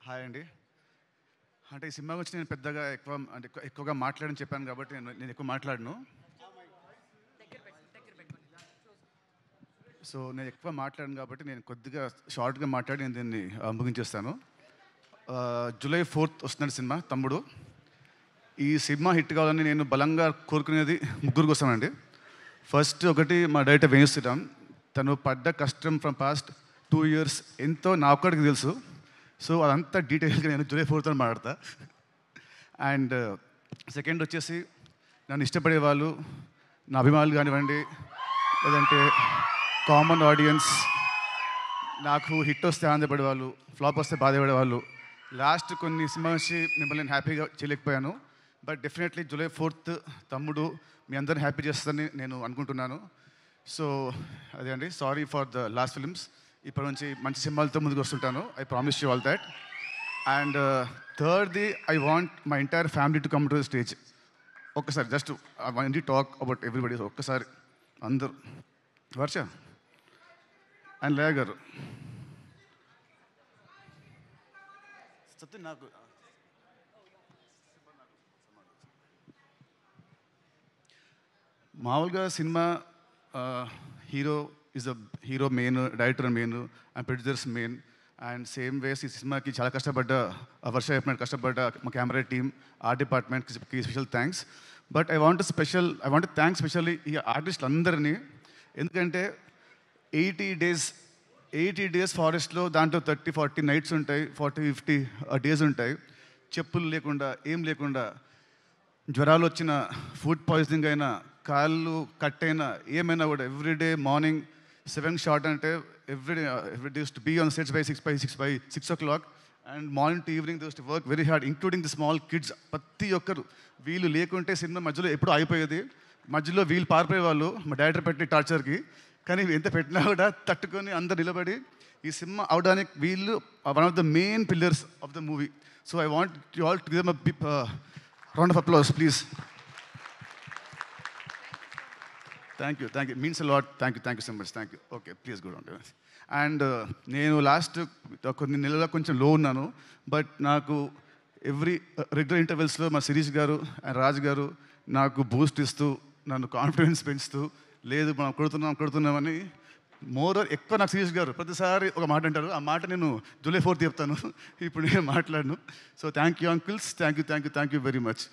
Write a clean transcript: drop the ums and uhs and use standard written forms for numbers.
Hi అండి. అంటే ఈ సినిమా గురించి నేను పెద్దగా ఎక్కువగా మాట్లాడని చెప్పాను కాబట్టి నేను ఎక్కువ మాట్లాడను. సో నేను ఎక్కువ మాట్లాడను కాబట్టి నేను కొద్దిగా షార్ట్గా మాట్లాడి నేను దీన్ని ముగించేస్తాను. జూలై 4th వస్తున్నాడు సినిమా తమ్ముడు. ఈ సినిమా హిట్ కావాలని నేను బలంగా కోరుకునేది ముగ్గురు కోసమండి. ఫస్ట్ ఒకటి మా డైరెక్టర్ వేణు శ్రీరామ్. తను పడ్డ కష్టం ఫ్రమ్ పాస్ట్ 2 years ఎంతో నా ఒక్కడికి తెలుసు. సో అదంతా డీటెయిల్గా నేను జూలై 4th మాట్లాడతా. అండ్ సెకండ్ వచ్చేసి నన్ను ఇష్టపడే వాళ్ళు, నా అభిమానులు కానివ్వండి, లేదంటే కామన్ ఆడియన్స్, నాకు హిట్ వస్తే ఆనందపడేవాళ్ళు, ఫ్లాప్ వస్తే బాధపడేవాళ్ళు. లాస్ట్ కొన్ని సినిమా నుంచి మిమ్మల్ని నేను హ్యాపీగా చేయలేకపోయాను. బట్ డెఫినెట్లీ జూలై 4th తమ్ముడు మీ అందరిని హ్యాపీ చేస్తుందని నేను అనుకుంటున్నాను. సో అదే అండి, sorry for the last films. ఇప్పటి నుంచి మంచి సినిమాలతో ముందుకు వస్తుంటాను. I promise you all that. And థర్డ్ది, I want my entire family to come to the stage. ఒక్కసారి just I want talk about everybody. ఒక్కసారి అందరూ, వర్ష అండ్ లేయ గారు, సత్యం నాకు మామూలుగా cinema hero main, director main and producers main. And same ways ఈ సినిమాకి చాలా కష్టపడ్డ వర్ష చెప్పినట్టు కష్టపడ్డ మా కెమెరా టీమ్, ఆర్ట్ డిపార్ట్మెంట్కి special thanks. But I want thanks specially ఈ ఆర్టిస్టులు అందరినీ. ఎందుకంటే 80 days ఫారెస్ట్లో, దాంట్లో 30-40 nights ఉంటాయి, 40-50 days ఉంటాయి. చెప్పులు లేకుండా, ఏం లేకుండా, జ్వరాలు వచ్చిన, ఫుడ్ పాయిజనింగ్ అయినా, కాళ్ళు కట్ అయినా, ఏమైనా కూడా ఎవ్రీడే మార్నింగ్ 7 షార్ట్ అంటే everyday to be on sets by 6 o'clock and morning to evening to work very hard, including the small kids. ప్రతి ఒక్కరు వీళ్ళు లేకుంటే సినిమా మధ్యలో ఎప్పుడు అయిపోయేది. మధ్యలో వీళ్ళు పారిపోయేవాళ్ళు మా డైరెక్టర్ పెట్టిన టార్చర్కి. కానీ ఎంత పెట్టినా కూడా తట్టుకొని అందరు నిలబడి ఈ సినిమా అవడానికి వీళ్ళు one of the main pillars of the movie. So I want you all to give them a round of applause, please. Thank you. Means a lot. Thank you so much. Thank you. Okay, please go on. And నేను last కొన్ని నెలల కొంచెం లో ఉన్నాను. But నాకు every regular ఇంటర్వెల్స్లో మా శిరీష్ గారు and Raj గారు నాకు బూస్ట్ ఇస్తూ, నన్ను కాన్ఫిడెన్స్ పెంచుతూ, లేదు మనం కొడుతున్నామని ఎక్కువ నాకు శిరీష్ గారు ప్రతిసారి ఒక మాట అంటారు. ఆ మాట నేను జూలై 4th చెప్తాను. ఇప్పుడు నేను మాట్లాడను. So thank you uncles. Thank you very much.